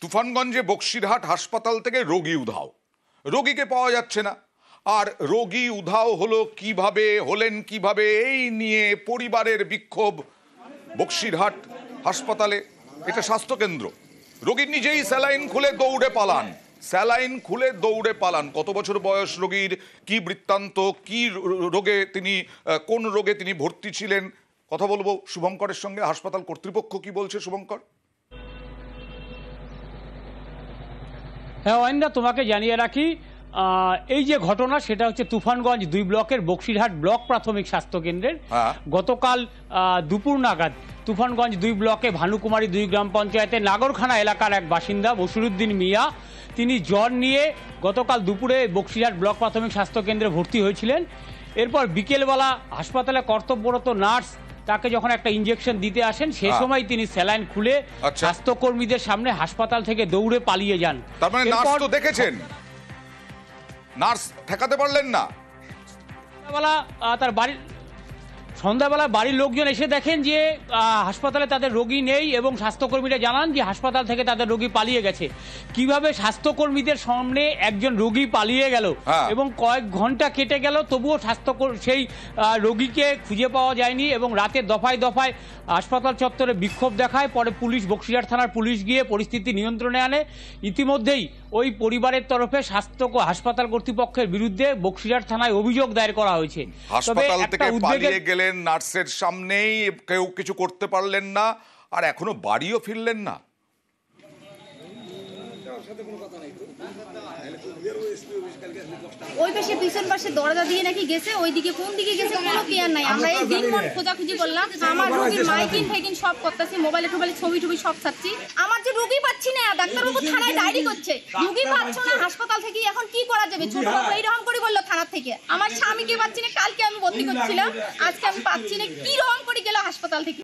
তুফানগঞ্জে বক্সিরহাট হাসপাতাল থেকে রোগী উধাও, রোগীকে পাওয়া যাচ্ছে না। আর রোগী উধাও হলো কিভাবে, হলেন কিভাবে, এই নিয়ে পরিবারের বিক্ষোভ বক্সিরহাট হাসপাতালে। এটা স্বাস্থ্যকেন্দ্র, রোগীর নিজেই স্যালাইন খুলে দৌড়ে পালান, স্যালাইন খুলে দৌড়ে পালান। কত বছর বয়স রোগীর, কি বৃত্তান্ত, কি রোগে তিনি, কোন রোগে তিনি ভর্তি ছিলেন, কথা বলবো শুভঙ্করের সঙ্গে। হাসপাতাল কর্তৃপক্ষ কি বলছে, শুভঙ্কর? হ্যাঁ অয়নদা, তোমাকে জানিয়ে রাখি, এই যে ঘটনা সেটা হচ্ছে তুফানগঞ্জ 2 ব্লকের বক্সিরহাট ব্লক প্রাথমিক স্বাস্থ্যকেন্দ্রের। গতকাল দুপুর নাগাদ তুফানগঞ্জ 2 ব্লকে ভানুকুমারী 2 গ্রাম পঞ্চায়েতের নাগরখানা এলাকার এক বাসিন্দা বসিরুদ্দিন মিয়া, তিনি জ্বর নিয়ে গতকাল দুপুরে বক্সিরহাট ব্লক প্রাথমিক স্বাস্থ্যকেন্দ্রে ভর্তি হয়েছিলেন। এরপর বিকেলবেলা হাসপাতালে কর্তব্যরত নার্স তাকে যখন একটা ইঞ্জেকশন দিতে আসেন, সে সময় তিনি স্যালাইন খুলে স্বাস্থ্যকর্মীদের সামনে হাসপাতাল থেকে দৌড়ে পালিয়ে যান। তার মানে নার্স তো দেখেছেন, নার্স ঠেকাতে পারলেন না। তার সন্ধ্যাবেলা বাড়ির লোকজন এসে দেখেন যে হাসপাতালে তাদের রোগী নেই এবং স্বাস্থ্যকর্মীরা জানান যে হাসপাতাল থেকে তাদের রোগী পালিয়ে গেছে। কিভাবে স্বাস্থ্যকর্মীদের সামনে একজন রোগী পালিয়ে গেল এবং কয়েক ঘন্টা কেটে গেল, তবুও সেই রোগীকে খুঁজে পাওয়া যায়নি এবং রাতে দফায় দফায় হাসপাতাল চত্বরে বিক্ষোভ দেখায়। পরে পুলিশ, বক্সিরহাট থানার পুলিশ গিয়ে পরিস্থিতি নিয়ন্ত্রণে আনে। ইতিমধ্যেই ওই পরিবারের তরফে হাসপাতাল কর্তৃপক্ষের বিরুদ্ধে বক্সিরহাট থানায় অভিযোগ দায়ের করা হয়েছে। হাসপাতাল থেকে পালিয়ে গেলেন, নার্সের সামনেই কেউ কিছু করতে পারলেন না, আর এখনো বাড়িও ফিরলেন না। ওই পাশে পিছন পাশে দরজা দিয়ে নাকি গেছে, ওইদিকে কোন দিকে গেছে কোনো ক্লিয়ার নাই। আমরা এই দিনমন খোঁজাখুঁজি করলাম, আমার রোগীর মাইকিং ফাইকিং সব করতেছি, মোবাইলে টোবাইলে ছবি টবি সব ছাড়ছি। আমার যে রোগী পাচ্ছি না, ডাক্তারবাবু থানায় ডায়েরি করছে, রোগী পাচ্ছ না হাসপাতাল থেকে, এখন কি করা যাবে? ছোট বাবু এইরকম করে বললো থানার থেকে, আমার স্বামীকে পাচ্ছি না, কালকে আমি ভর্তি করছিলাম, আজকে আমি পাচ্ছি না, কি রকম করে গেল হাসপাতাল থেকে।